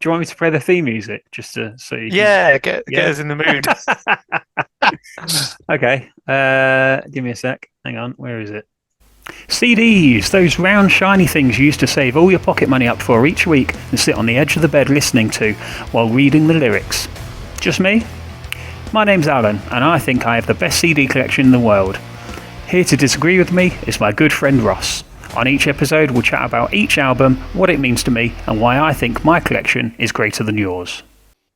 you want me to play the theme music just so you can? Yeah, get us in the mood. Okay. Give me a sec. Hang on. Where is it? CDs, those round shiny things you used to save all your pocket money up for each week and sit on the edge of the bed listening to while reading the lyrics. Just me? My name's Alan, and I think I have the best CD collection in the world. Here to disagree with me is my good friend Ross. On each episode, we'll chat about each album, what it means to me, and why I think my collection is greater than yours.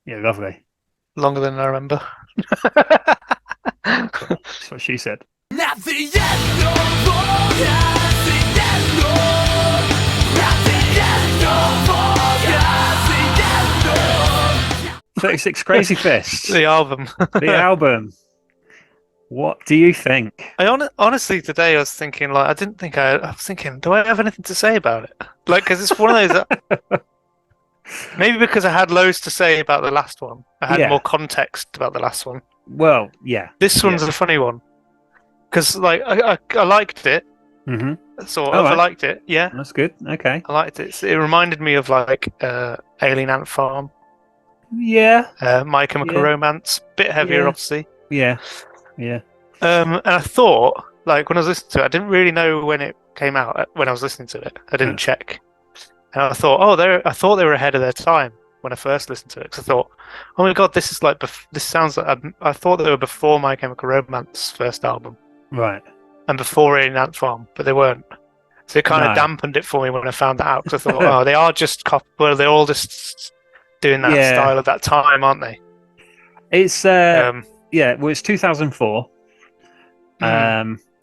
Yeah, lovely. Longer than I remember. That's what she said. 36 Crazyfists. The album. The album. What do you think? Honestly, today I was thinking, I was thinking, do I have anything to say about it? Because it's one of those that, maybe because I had loads to say about the last one. I had more context about the last one. Well, yeah. This one's a funny one. Because, I liked it. Mm-hmm. Sort of. Right. I liked it, yeah. That's good. Okay. I liked it. It reminded me of, Alien Ant Farm. Yeah. My Chemical Romance. Bit heavier, obviously. Yeah. Yeah. And I thought, when I was listening to it, I didn't really know when it came out. When I was listening to it, I didn't check. And I thought, I thought they were ahead of their time when I first listened to it. Because I thought, oh my god, this is this sounds like I thought they were before My Chemical Romance first album, right? And before Alien Ant Farm, but they weren't. So it kind of dampened it for me when I found that out. Because I thought, oh, they are just they're all just doing that style at that time, aren't they? It's well, it's 2004.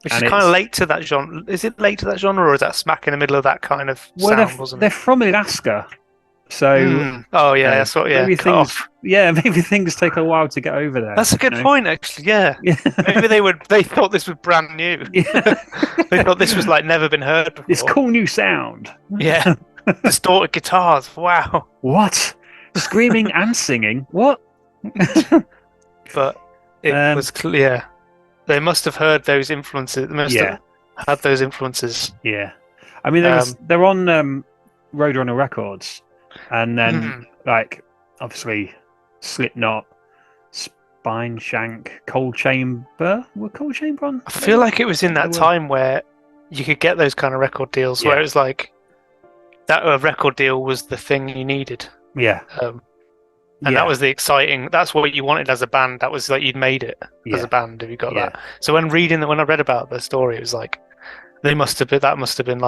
Which is kind of late to that genre. Is it late to that genre, or is that smack in the middle of that kind of sound? Wasn't they're from Alaska, so that's what. Yeah, maybe things take a while to get over there. That's a good point, actually. Yeah, maybe they thought this was brand new. Yeah. They thought this was never been heard before. This cool new sound. Yeah, distorted guitars. Wow. What? Screaming and singing. What? But it was clear. They must have heard those influences. They must have had those influences. Yeah. I mean, they're on Roadrunner Records. And then, obviously, Slipknot, Spine Shank, Cold Chamber. Were Cold Chamber on? I feel like it was in that time where you could get those kind of record deals where it was that a record deal was the thing you needed. Yeah. And that was the exciting. That's what you wanted as a band. That was you'd made it as a band if you got that. So when I read about the story, it was they must have been. That must have been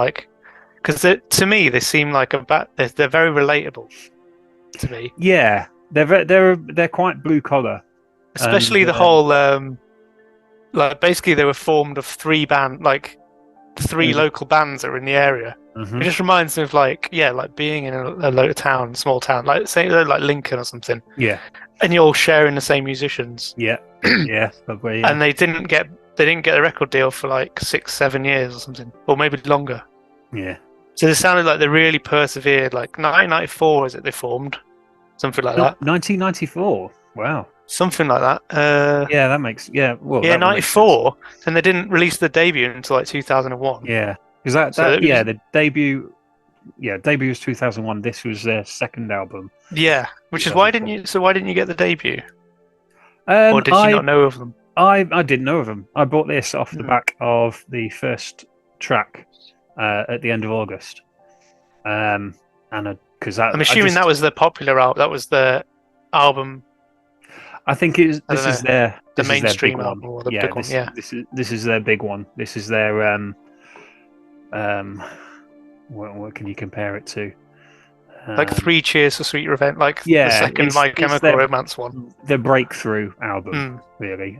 because to me they seem like they're very relatable to me. Yeah, they're quite blue collar, especially the whole basically they were formed of three local bands that were in the area. Mm-hmm. It just reminds me of being in a small town, say Lincoln or something. Yeah, and you're all sharing the same musicians. Yeah, yeah, probably. Yeah. And they didn't get a record deal for 6-7 years or something, or maybe longer. Yeah. So they sounded like they really persevered. 1994 is it they formed, something like that. 1994. Wow. Something like that. That makes 94, and they didn't release the debut until 2001. Yeah. Because the debut was 2001. This was their second album. Yeah, which is why didn't you get the debut? Or did you not know of them? I didn't know of them. I bought this off the back of the first track at the end of August. I'm assuming that was the popular album. That was the album. I think this is their mainstream album or the big one. Yeah, this is their big one. This is their what can you compare it to? 3 Cheers for Sweet Revenge, the second My Chemical Romance one. The breakthrough album, really,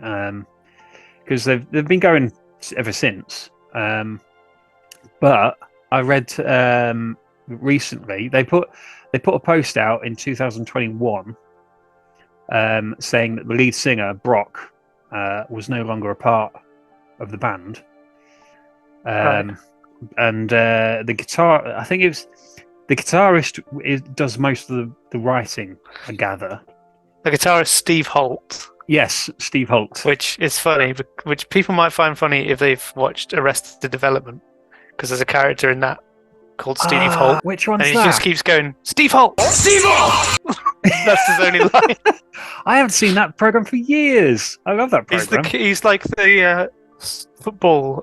because they've been going ever since. But I read recently they put a post out in 2021 saying that the lead singer Brock was no longer a part of the band. And the guitar, I think it was the guitarist does most of the writing, I gather. The guitarist Steve Holt. Yes, Steve Holt. Which is funny, which people might find funny if they've watched Arrested Development, because there's a character in that called Steve Holt. Which And one's he that? just keeps going, Steve Holt! Steve Holt! That's his only line. I haven't seen that program for years. I love that program. He's like the football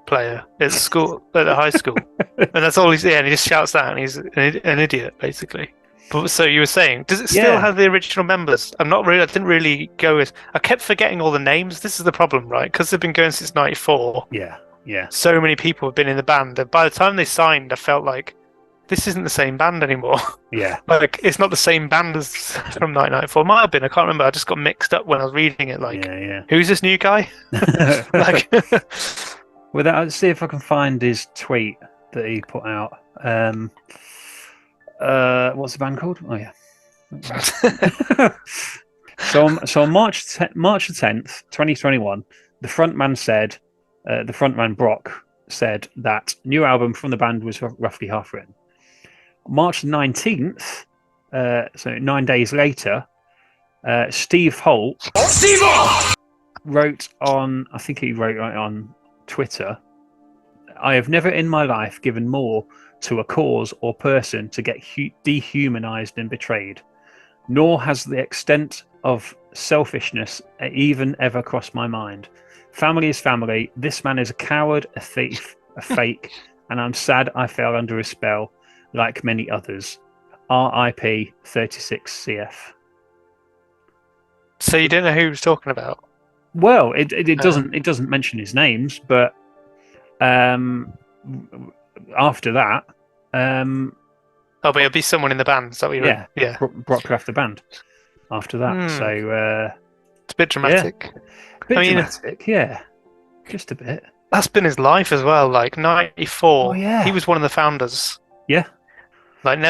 player at school, at the high school. And that's all he's, and he just shouts that, and he's an idiot, basically. But so you were saying, does it still have the original members? I didn't really go with. I kept forgetting all the names. This is the problem, right? Because they've been going since '94. Yeah. So many people have been in the band, and by the time they signed, I felt like this isn't the same band anymore. Yeah. Like it's not the same band as from 1994. Might have been. I can't remember. I just got mixed up when I was reading it. Like, who's this new guy? Like, well, let's see if I can find his tweet that he put out. What's the band called? Oh yeah. So on March the 10th, 2021, the frontman Brock said that new album from the band was roughly half written. March 19th, so 9 days later, Steve Holt wrote on, I think he wrote on Twitter, I have never in my life given more to a cause or person to get dehumanized and betrayed, nor has the extent of selfishness even ever crossed my mind. Family is family. This man is a coward, a thief, a fake, and I'm sad I fell under his spell, like many others. R.I.P. 36 CF. So you don't know who he was talking about? Well, it doesn't mention his names, but after that, but it'll be someone in the band. Is that what you yeah, yeah. Brock left the band after that. So it's a bit dramatic. Dramatic, yeah, just a bit. That's been his life as well. Like '94, oh, yeah. He was one of the founders. Yeah, like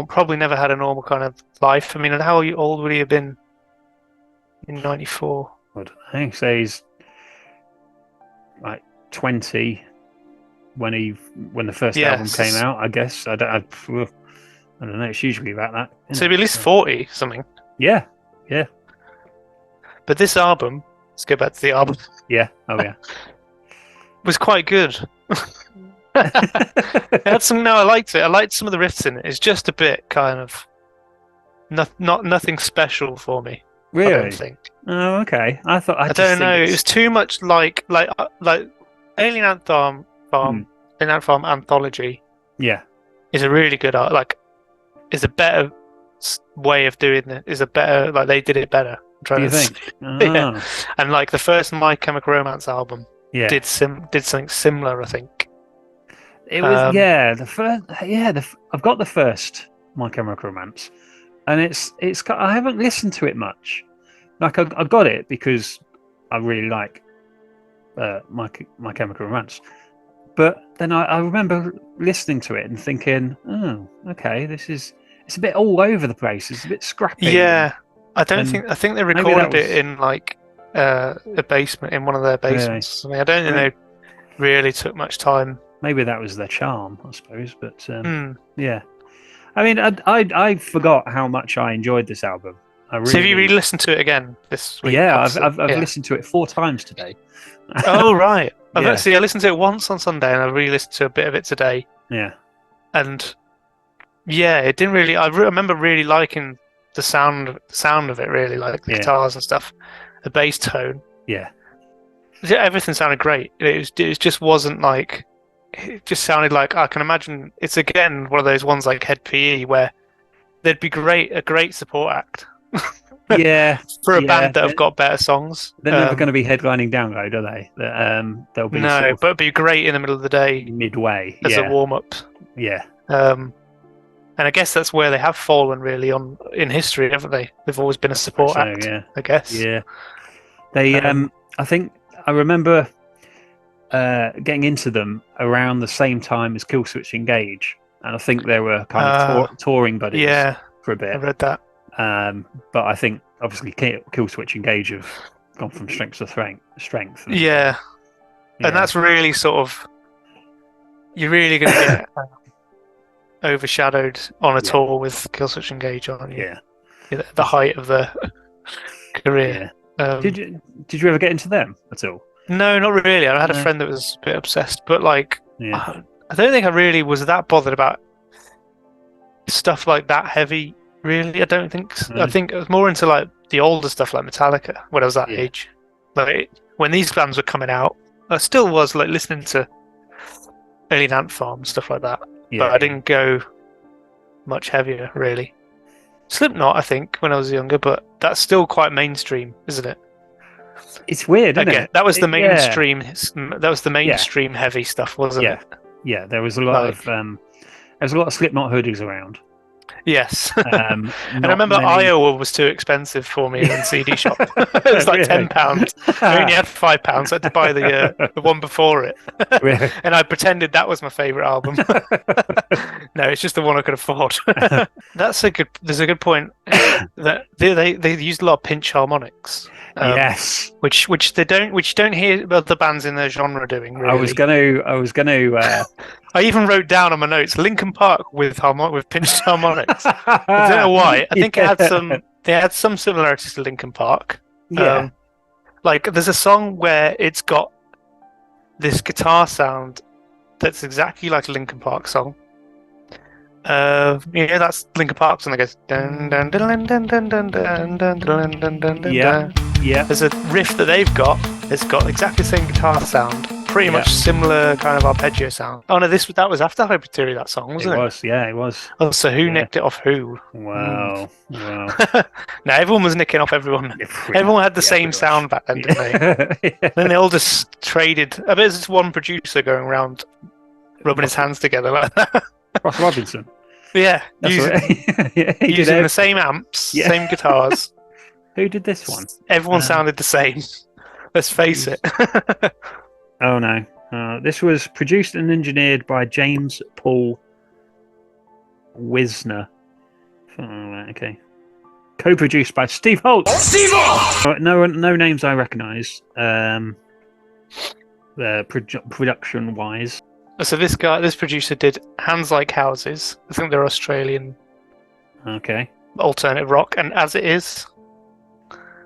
probably never had a normal kind of life. I mean, how old would he have been in '94? I don't know. So he's like 20 when the first album came out. I guess I don't know. It's usually about that. So he'd be at least 40 something. Yeah. But this album, let's go back to the album. Yeah. Oh yeah. Was quite good. It had some. No, I liked it. I liked some of the riffs in it. It's just a bit kind of nothing special for me. Really? I don't think. Oh, okay. I don't know. It was too much like Alien Ant Farm. Alien Ant Farm Anthology. Yeah. Is a really good art. Like, is a better way of doing it. Is a better they did it better. Do you think? Yeah. And like the first My Chemical Romance album. Yeah. Did something similar, I think. It was the first. Yeah, I've got the first My Chemical Romance, and it's I haven't listened to it much. Like I got it because I really like My Chemical Romance, but then I remember listening to it and thinking, oh, okay, it's a bit all over the place. It's a bit scrappy. Yeah, I think they recorded it in like a basement in one of their basements. Really? I don't think they really took much time. Maybe that was their charm, I suppose. But yeah, I mean, I forgot how much I enjoyed this album. So have you re-listened to it again this week? Yeah, I've listened to it 4 times today. Oh right. I Yeah. listened to it once on Sunday, and I re-listened to a bit of it today. Yeah. And yeah, it didn't really. I remember really liking the sound of it. Really, like the guitars and stuff, the bass tone. Yeah. Everything sounded great. It just wasn't like. It just sounded like I can imagine. It's again one of those ones like Head PE where they'd be a great support act. Yeah. For a band that have got better songs. They're never going to be headlining Download, are they? They'll be but it'd be great in the middle of the day, midway, as a warm up. Yeah. And I guess that's where they have fallen really in history, haven't they? They've always been a support act. Yeah. I guess. Yeah. They. I think I remember getting into them around the same time as Killswitch Engage, and I think they were kind of touring buddies. Yeah. For a bit. I read that. But I think obviously Killswitch Engage have gone from strength to strength. And that's really sort of you're really going to get overshadowed on a tour with Killswitch Engage, aren't you? Yeah, the height of the career. Yeah. Did you ever get into them at all? No, not really. I had a friend that was a bit obsessed, but like I don't think I really was that bothered about stuff like that heavy. Really, I don't think. I think I was more into like the older stuff, like Metallica, when I was that age. Like when these bands were coming out, I still was like listening to Alien Ant Farm stuff like that. But I didn't go much heavier, really. Slipknot, I think, when I was younger, but that's still quite mainstream, isn't it? It's weird, isn't it? That was the mainstream. That was the mainstream heavy stuff, wasn't it? Yeah. There was a lot of Slipknot hoodies around. Yes, and I remember Iowa was too expensive for me in the CD shop. It was like £10. I only had £5, so I had to buy the one before it. Really? And I pretended that was my favourite album. No, it's just the one I could afford. There's a good point that they used a lot of pinch harmonics. Yes, which you don't hear other bands in their genre doing. Really. I was gonna. I even wrote down on my notes Linkin Park with pinched harmonics. I don't know why. I think they had some similarities to Linkin Park. Yeah. Like there's a song where it's got this guitar sound that's exactly like a Linkin Park song. That's Linkin Park song that goes dun dun dun dun dun dun dun dun dun dun dun dun. Yeah. There's a riff that they've got. It's got exactly the same guitar sound. Pretty much similar kind of arpeggio sound. Oh no, that was after Hypertheory, that song, wasn't it? It was. Oh, so who nicked it off who? Wow. No, everyone was nicking off everyone. Everyone had the same sound back then, didn't they? Then they all just traded. I bet there's just one producer going around rubbing his hands together like that. Ross Robinson. Yeah, using the same amps, same guitars. Who did this one? Everyone sounded the same. Let's face it. Oh no. This was produced and engineered by James Paul Wisner. Oh, okay. Co-produced by Steve Holt. Steve Holt! No names I recognise. Production-wise. So this producer did Hands Like Houses. I think they're Australian. Okay. Alternative rock, and As It Is.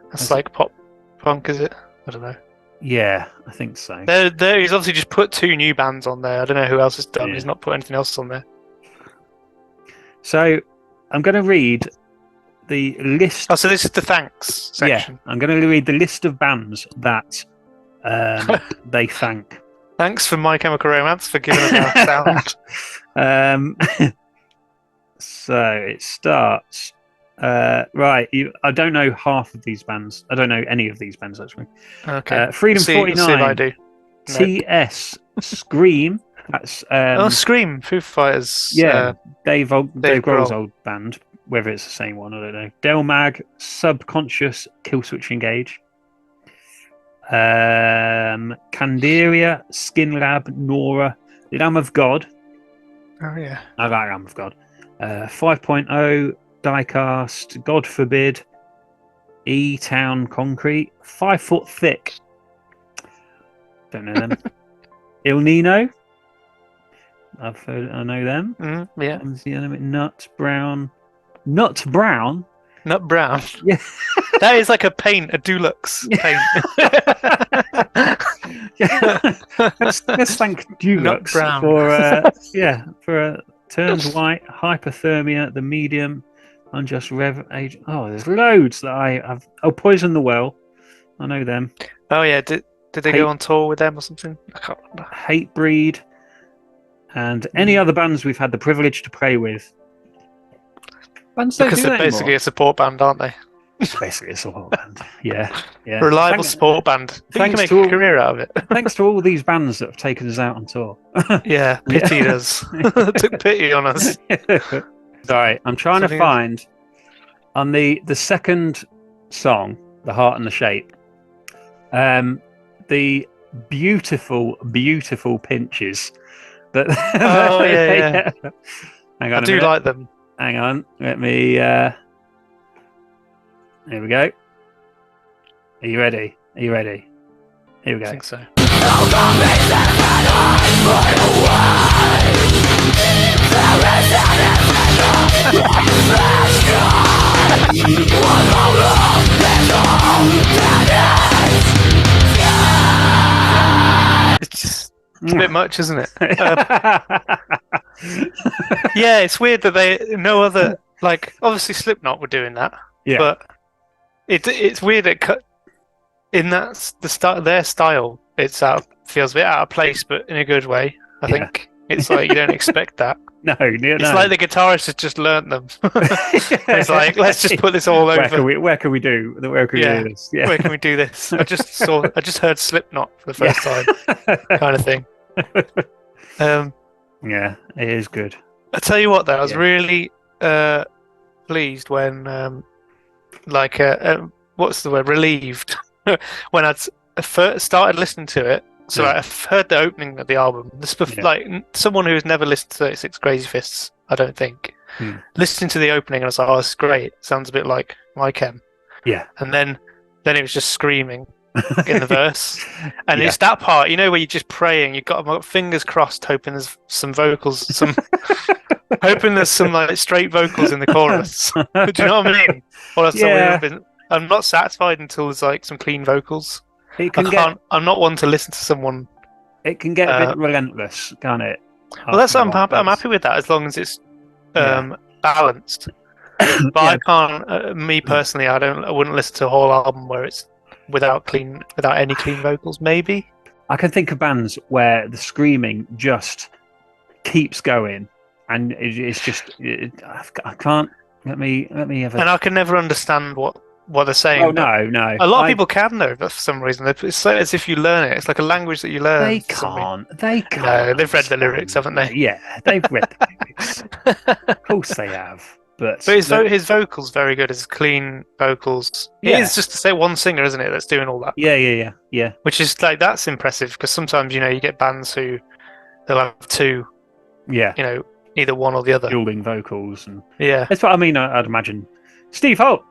That's like pop punk, is it? I don't know. Yeah, I think so. He's obviously just put 2 new bands on there. I don't know who else has done. Yeah. He's not put anything else on there. So I'm going to read the list. Oh, so this is the thanks section. Yeah, I'm going to read the list of bands that they thank. Thanks for My Chemical Romance for giving us our sound. So it starts. Right, I don't know half of these bands. I don't know any of these bands actually. Okay. Freedom 49. See if I do. TS Scream. That's Scream, Foo Fighters. Yeah, Dave Grohl's old band. Whether it's the same one, I don't know. Del Mag, Subconscious, Killswitch Engage. Candiria, Skin Lab, Nora, Lamb of God. Oh yeah, I like Lamb of God. 5.0, Diecast, God Forbid, E-Town Concrete, 5 Foot Thick. Don't know them. Il Nino. I know them. Yeah. Nut Brown. Nut Brown. Yeah. That is like a Dulux paint. Let's thank Dulux for Turns White, Hypothermia, The Medium, Unjust Rev Age. Oh, there's loads that I have. Oh, Poison the Well. I know them. Oh yeah, did they go on tour with them or something? I can't remember. Hatebreed, and any other bands we've had the privilege to play with. Because they're basically a support band, aren't they? It's basically a support band. Yeah. Reliable support band. You can make a career out of it. Thanks to all these bands that have taken us out on tour. Yeah, pitied us. Took pity on us. Sorry, I'm trying to find on the second song, The Heart and the Shape, the beautiful pinches that. Oh yeah. Hang on, I do like them. Hang on, let me. Here we go. Are you ready? Here we go. I think so. It's just a bit much, isn't it? Yeah, it's weird that no other, like, obviously Slipknot were doing that, Yeah. but it's weird in their style. Feels a bit out of place, but in a good way. I think it's like you don't expect that. No. It's like the guitarist has just learnt them. It's like, let's just put this all over. Where can we do this? Yeah. Where can we do this? I just heard Slipknot for the first time, kind of thing. Yeah, it is good. I tell you what, though, I was really pleased when, what's the word? Relieved when I'd first started listening to it. So I've heard the opening of the album. Like someone who's never listened to 36 Crazyfists, I don't think. Listening to the opening, and I was like, "Oh, it's great. Sounds a bit like My Chem." Yeah. And then it was just screaming in the verse, and it's that part, where you're just praying. You've got fingers crossed, hoping there's some vocals, hoping there's some like straight vocals in the chorus. Do you know what I mean? Or I'm not satisfied until there's like some clean vocals. I'm not one to listen to someone. It can get a bit relentless, can't it? Well, I'm happy with that as long as it's balanced. But I can't. Me personally, I wouldn't listen to a whole album where it's without any clean vocals. Maybe I can think of bands where the screaming just keeps going, and it's just I can't. Let me have a... And I can never understand what they're saying. Oh no! A lot of people can though, for some reason. It's like as if you learn it. It's like a language that you learn. They can't. No, they've read the lyrics, haven't they? Yeah, they've read the lyrics. Of course they have. But his vocals very good. His clean vocals. Yeah. It is just to say one singer, isn't it? That's doing all that. Yeah. Which is like that's impressive because sometimes you get bands who they'll have two. Yeah. Either one or the other. Dueling vocals and that's what I mean. I'd imagine Steve Holt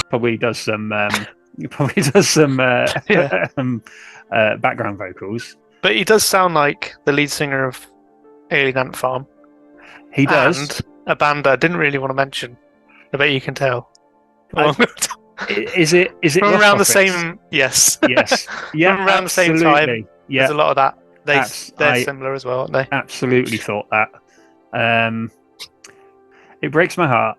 probably does some background vocals. But he does sound like the lead singer of Alien Ant Farm. He does. And a band I didn't really want to mention. I bet you can tell. Is it from around the same? Yes. Yeah. From around the same time. Yeah. There's a lot of that. They're similar as well, aren't they? Absolutely thought that. It breaks my heart.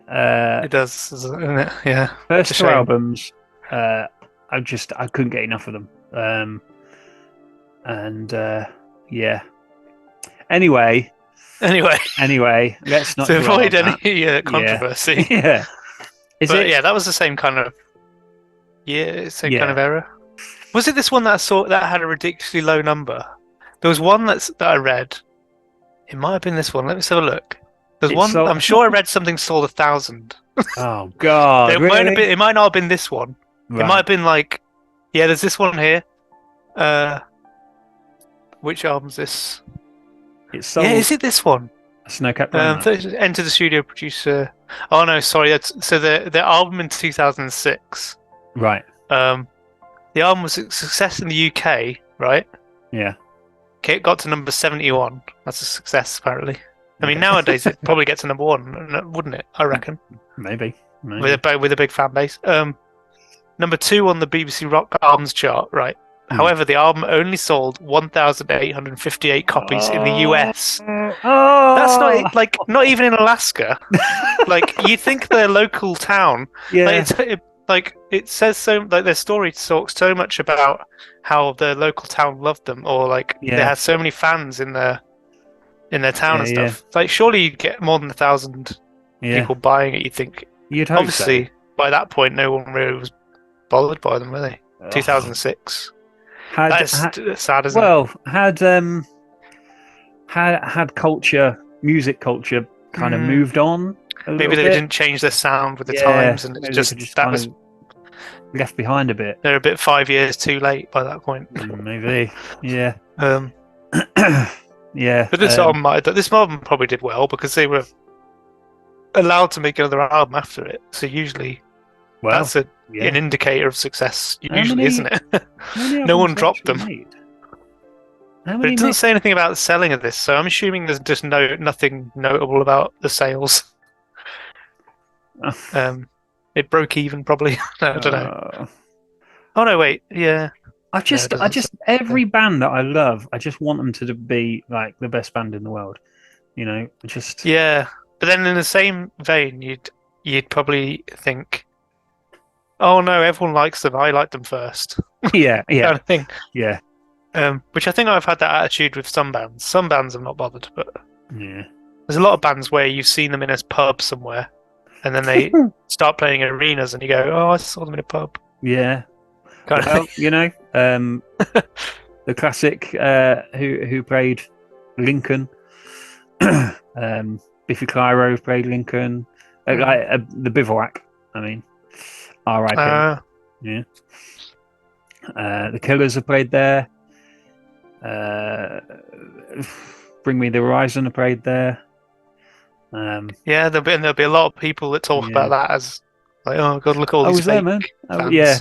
It does, isn't it? Yeah. First two albums, I couldn't get enough of them. Anyway, let's not to avoid any controversy. Yeah. That was the same kind of kind of era. Was it this one that I saw that had a ridiculously low number? There was one that I read. It might have been this one. Let me just have a look. There's one. I'm sure I read something sold 1,000. Oh God! It might not have been this one. Right. It might have been like, there's this one here. Which album's this? It's sold... is it this one? Snowcap. Enter the Studio Producer. Oh no, sorry. So the album in 2006. Right. The album was a success in the UK, right? Yeah. Okay, it got to number 71. That's a success, apparently. I mean, nowadays it'd probably get to number 1, wouldn't it? I reckon. Maybe. With a big fan base. Number 2 on the BBC Rock Albums chart, right? However, the album only sold 1,858 copies in the US. Oh. That's not even in Alaska. Like you think their local town. Yeah. It says so. Like their story talks so much about how the local town loved them, or they had so many fans in their town and stuff. Like surely you'd get more than 1,000 people buying it. You'd think. You'd hope Obviously, so. By that point, no one really was bothered by them, were they? 2006. That's sad, isn't it? Well, had music culture, kind of moved on. Maybe they didn't change their sound with the times, and it's just that was left behind a bit. They're a bit 5 years too late by that point. Maybe, yeah. Yeah. But this album probably did well because they were allowed to make another album after it. So usually, that's an indicator of success. Usually, isn't it? No one dropped them. But it doesn't say anything about the selling of this, so I'm assuming there's just nothing notable about the sales. It broke even, probably. No, I don't know. Oh no, wait, yeah. I just every band that I love, I just want them to be like the best band in the world. You know, just Yeah, but then in the same vein, you'd probably think, oh no, everyone likes them. I like them first, yeah, kind of thing. yeah. Which I think I've had that attitude with some bands. Some bands I'm not bothered, but Yeah. there's a lot of bands where you've seen them in a pub somewhere, and then they start playing in arenas, and you go, "Oh, I saw them in a pub." Yeah. Kind of Well, thing. you know, the classic who played Lincoln, Biffy Clyro played Lincoln, the Bivouac. I mean, R.I.P. Yeah. The Killers have played there. Bring Me the Horizon have played there. Yeah, there'll be a lot of people that talk about that as like, oh god, look at all I these was there, fake man. fans. Yeah,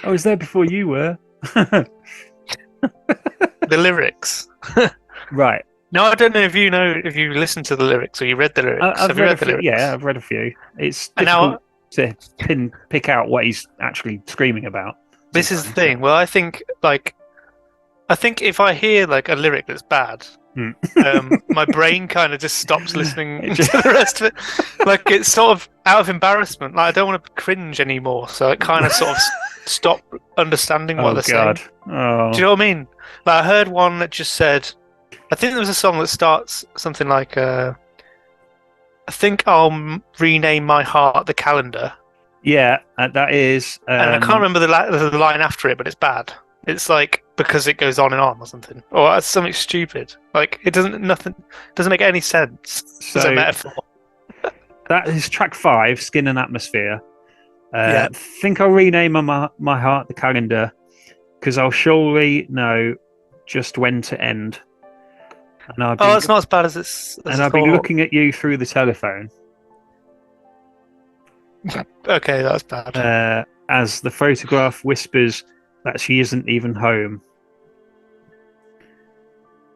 I was there before you were. The lyrics. Right. No, I don't know if you listened to the lyrics or you read the lyrics. I've Have you read read a the few. lyrics? Yeah, I've read a few. It's And difficult now to pick out what he's actually screaming about. this is the thing. Well, I think if I hear like a lyric that's bad, Hmm. my brain kind of just stops listening It to just- the rest of it. Like it's sort of out of embarrassment. Like I don't want to cringe anymore, so I kind of sort of stop understanding what Oh they're God. saying. Oh. Do you know what I mean? Like I heard one that just said, I think there was a song that starts something like, I think I'll rename my heart the calendar. Yeah, that is. And I can't remember the line after it, but it's bad. It's like because it goes on and on or something, or it's something stupid. Like it doesn't make any sense as a So metaphor. that is track 5, Skin and Atmosphere. Yeah. Think I'll rename my heart the calendar because I'll surely know just when to end. And Oh, it's not as bad as it's. and I'll be looking at you through the telephone. Okay, that's bad. As the photograph whispers that she isn't even home.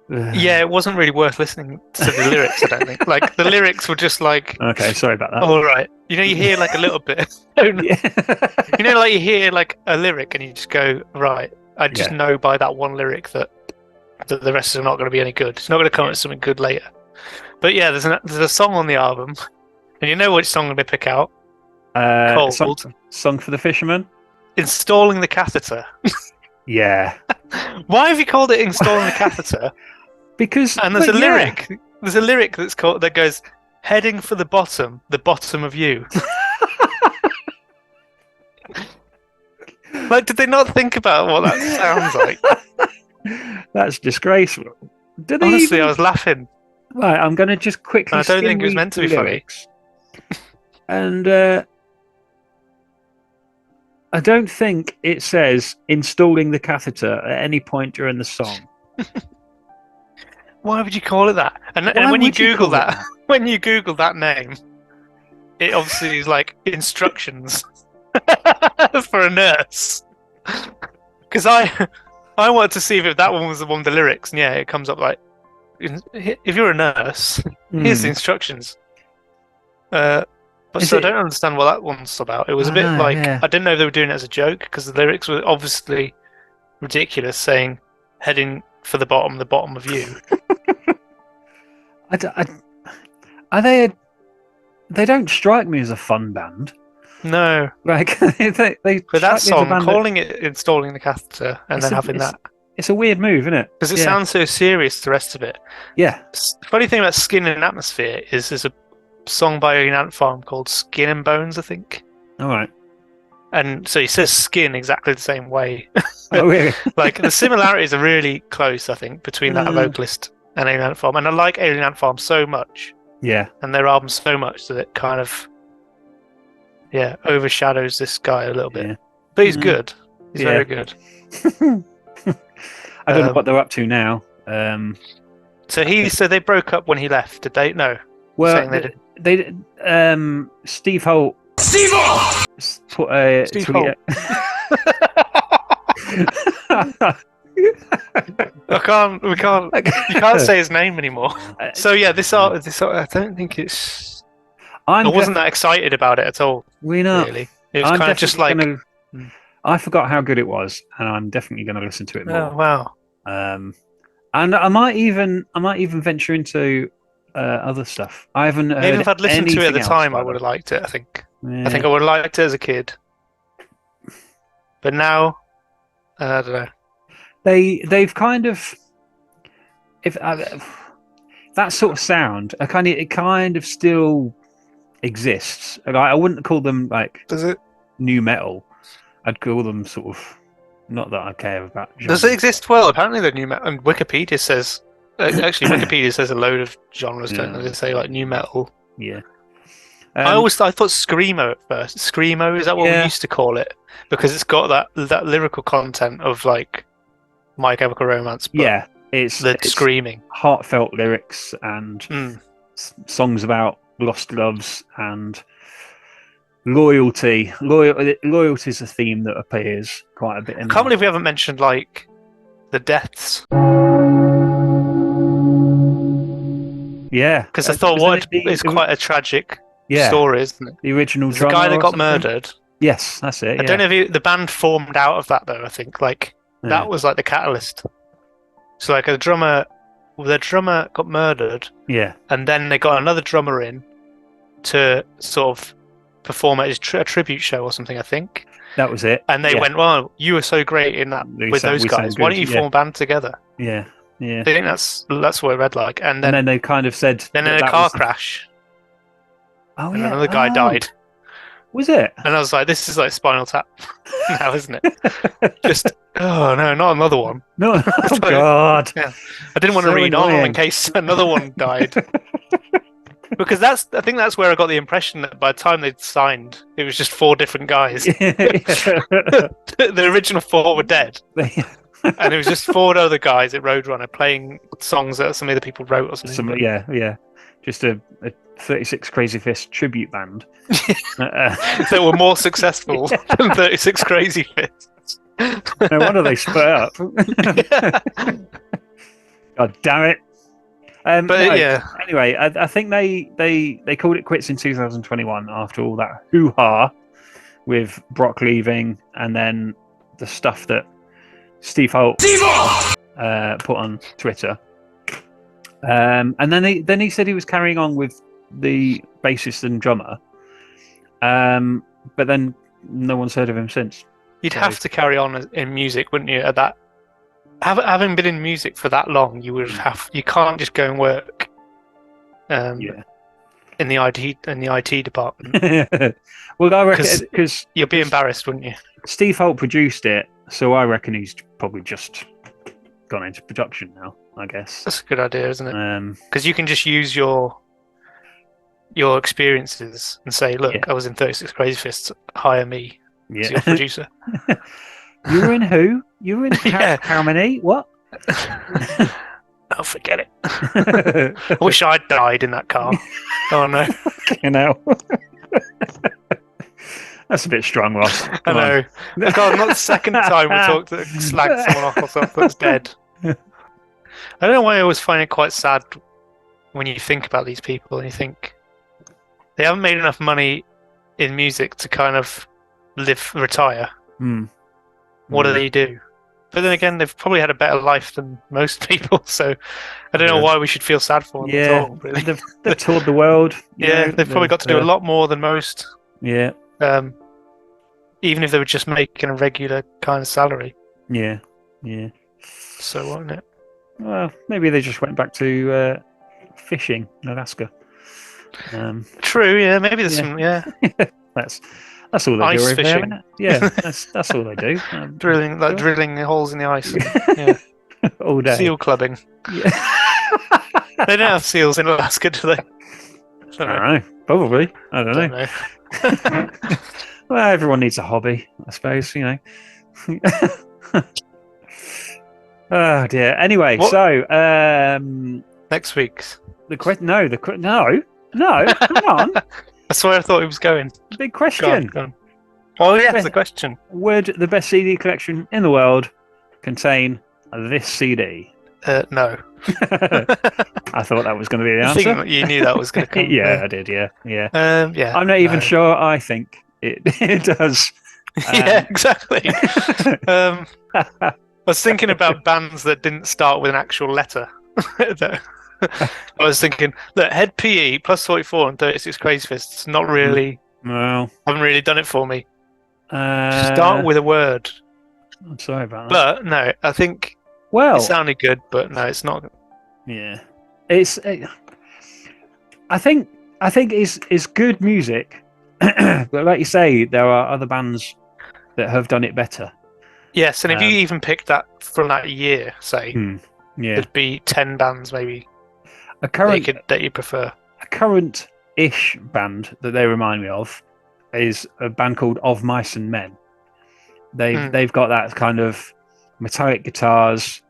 Yeah, it wasn't really worth listening to the lyrics. I don't think. Like the lyrics were just like, Okay, sorry about that. all right. You know, you hear like a little bit. You know, like you hear like a lyric and you just go, right. I just know by that one lyric that the rest are not going to be any good. It's not going to come up with something good later. But yeah, there's a song on the album, and you know which song I'm going to pick out. Cold. Song for the Fisherman. Installing the catheter. Yeah. Why have you called it installing the catheter? Because and there's a lyric. There's a lyric that goes, heading for the bottom of you. Like, did they not think about what that sounds like? That's disgraceful. Honestly, I was laughing. Right, I'm going to just quickly. I don't think it was meant to be funny. And I don't think it says installing the catheter at any point during the song. Why would you call it that? And when you Google that, when you Google that name, it obviously is like instructions for a nurse. Because I wanted to see if that one was the one with the lyrics, and yeah, it comes up like, if you're a nurse, here's the instructions. But so I don't understand what that one's about. It was a bit like I didn't know they were doing it as a joke because the lyrics were obviously ridiculous, saying heading for the bottom of you. Are they? They don't strike me as a fun band. No, like they. But that song, calling it installing the catheter and then having that. It's a weird move, isn't it? Because it sounds so serious. The rest of it. Yeah. The funny thing about Skin and Atmosphere is there's a song by Alien Ant Farm called Skin and Bones, I think. All right. And so he says skin exactly the same way. Oh, really? Like the similarities are really close, I think, between that vocalist and Alien Ant Farm. And I like Alien Ant Farm so much. Yeah. And their album so much that it kind of overshadows this guy a little bit. Yeah. But he's good. He's very good. I don't know what they're up to now. So they broke up when he left, did they? No. Well, they Steve Holt. Steve Holt. Put a Steve Holt. We can't. You can't say his name anymore. So yeah, this art. I don't think it's. I wasn't that excited about it at all. We know. Really, it was kind of just like. I forgot how good it was, and I'm definitely going to listen to it Oh more. wow! And I might even venture into other stuff. I haven't Maybe heard if I'd listened to it at anything the else time, I by would them. have liked it. I think. I think Yeah. I would have liked it as a kid, but now I don't know. They've kind of if that sort of sound, it kind of still exists. Like, I wouldn't call them like Does it? new metal. I'd call them sort of not that I care about Does it genres. exist? Well, apparently the new metal. And Wikipedia says. Actually, Wikipedia says a load of genres, don't they? They say like new metal. Yeah. I thought screamo at first. Screamo, is that what we Yeah. used to call it? Because it's got that lyrical content of like My Chemical Romance, but Yeah. It's screaming. heartfelt lyrics and Mm. songs about lost loves and loyalty. Loyalty is a theme that appears quite a bit in I can't believe we haven't mentioned like the deaths. Yeah. Because I thought it's quite a tragic yeah, story, isn't it? the original There's a drummer guy that or got something? murdered. Yes, that's it. I don't know if the band formed out of that though. I think like that was like the catalyst. So like the drummer got murdered, Yeah, and then they got another drummer in to sort of perform at a tribute show or something, I think. that was it. And they went, "Well, you were so great in that with those guys. Why don't you form a band together?" Yeah, yeah. I think that's what it read like. And then they kind of said. then in a car crash, Oh and yeah, another guy died. Was it? And I was like, "This is like Spinal Tap now, isn't it?" Just oh no, not another one. No, oh god. Yeah, I didn't want to read on in case another one died. Because I think that's where I got the impression that by the time they'd signed, it was just 4 different guys. The original 4 were dead. And it was just 4 other guys at Roadrunner playing songs that some other people wrote or something. Yeah. Just a 36 Crazyfists tribute band. That were more successful than 36 Crazyfists. No wonder they split up. God damn it. Yeah. Anyway, I think they called it quits in 2021 after all that hoo-ha with Brock leaving and then the stuff that Steve Holt put on Twitter. And then he said he was carrying on with the bassist and drummer. But then no one's heard of him since. You'd have to carry on in music, wouldn't you? At that, having been in music for that long, you can't just go and work. In the IT department. Well, I reckon because you'd be embarrassed, wouldn't you? Steve Holt produced it, so I reckon he's probably just gone into production now. I guess that's a good idea, isn't it? Because you can just use your experiences and say, "Look, I was in 36 Crazyfists. Hire me as your producer." You were in who? You were in how many? What? Oh, forget it. I wish I'd died in that car. Oh no. You know. That's a bit strong, Ross. I know. God, not the second time we talked to slag someone off or something that's dead. I don't know why I always find it quite sad when you think about these people and you think they haven't made enough money in music to kind of retire. What do they do? But then again, they've probably had a better life than most people, so I don't know why we should feel sad for them at all, really. They've toured the world. They've probably got to do a lot more than most. Yeah. Even if they were just making a regular kind of salary. Yeah. So, won't it? Well, maybe they just went back to fishing in Alaska. True, yeah. Maybe there's some, yeah. That's all they ice do over fishing. there, isn't it? Yeah, that's all they do. Drilling holes in the ice. Yeah. All day. Seal clubbing. Yeah. They don't have seals in Alaska, do they? I don't know. Probably. I don't know. Well, everyone needs a hobby, I suppose. You know. Oh dear. Anyway, so next week's no. Come on. That's where I thought he was going. Big question. Go on. Oh yes, the question. Would the best CD collection in the world contain this CD? No. I thought that was going to be the answer. You knew that was going to come. Yeah, I did. Yeah. Yeah. I'm not even sure. I think it does. Yeah, exactly. Um, I was thinking about bands that didn't start with an actual letter. I was thinking, look, Head PE plus 44 and 36 Crazyfists. Not really, Well, haven't really done it for me. Start uh, with a word. I'm sorry about that. But no, I think it Well, sounded good, but no, it's not. yeah, it's. I think it's good music, but like you say, there are other bands that have done it better. Yes, and if you Um, even pick that from that year, say, yeah, there'd be 10 bands maybe a current that you prefer. a current-ish band that they remind me of is a band called Of Mice and Men. They've got that kind of metallic guitars,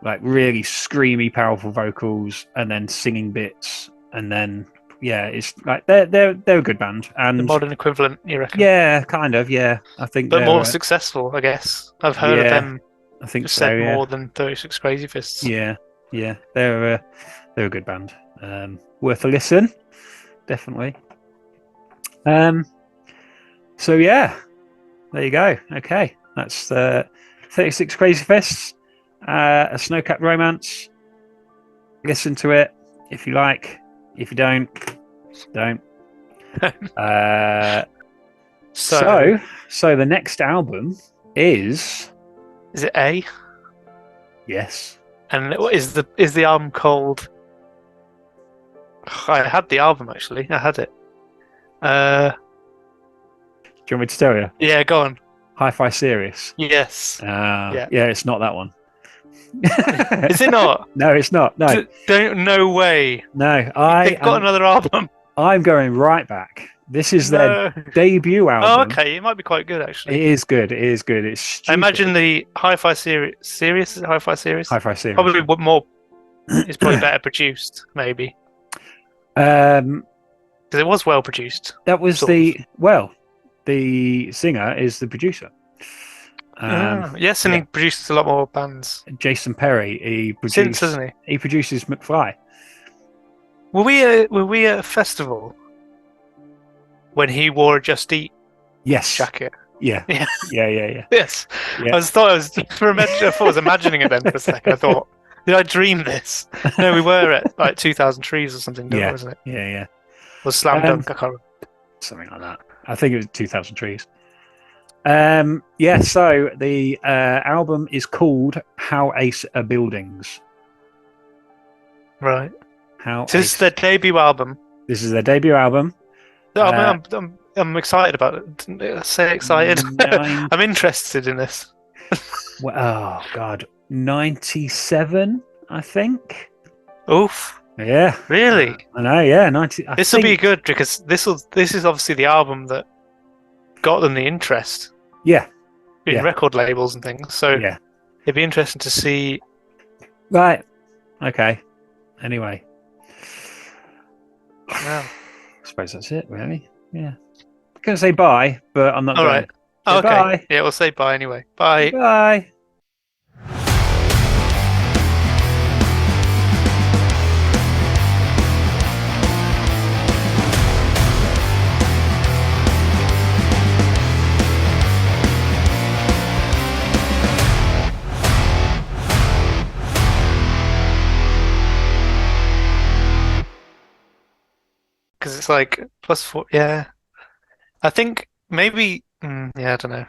like really screamy, powerful vocals, and then singing bits, and then yeah, it's like they're a good band, The and modern equivalent, you reckon? yeah, kind of, yeah. I think But more they're successful, I guess. I've heard of yeah, them I think so, said yeah, more than 36 Crazy Fists. yeah, yeah. They're a good band, worth a listen, definitely. Um, so yeah, there you go. Okay, that's 36 Crazy Fists, a Snowcap Romance. Listen to it if you like. If you don't, don't. Uh, So, so the next album is is it A? yes. And what is the album called? I had the album actually. I had it. Do you want me to tell you? Yeah, go on. Hi-Fi Serious. Yes. Yeah. Yeah, it's not that one. Is it not? No, it's not. No, Don't. No way. no. They've got another album. I'm going right back. This is their No. debut Oh, album. okay. It might be quite good It actually. is good. It is good. It's stupid. I imagine the Hi-Fi series. Serious? Is it Hi-Fi series? Hi-Fi Serious. Probably more. It's probably better produced, maybe, Um, because it was well produced. that was Sort of. the singer is the producer. Yes, and yeah. he produces a lot more bands Jason Perry. since, hasn't he? He produces McFly. Were we at a festival when he wore a Just Eat Yes. jacket? Yeah. Yeah. Yeah. Yes. Yeah. I thought I was imagining it then for a second. I thought, did I dream this? No, we were at like 2000 Trees or something, Yeah. wasn't it? Yeah. Or Slam Dunk, I can't remember. Something like that. I think it was 2000 Trees. Yeah, so the album is called How Ace Are Buildings. Right. How So this is their debut album. This is their debut album. I'm excited about it. Say excited. I'm interested in this. Well, oh God, 97, I think. Oof. Yeah. Really? I know. Yeah, 90. This will be good because this is obviously the album that got them the interest. Yeah. In record labels and things. So yeah, it'd be interesting to see. Right. Okay. Anyway. Wow. I suppose that's it, really. Yeah. I'm going to say bye, but I'm not All going. right. Okay. Bye. Yeah, we'll say bye anyway. Bye. Bye. Because it's like +4. Yeah. I think maybe. Yeah, I don't know.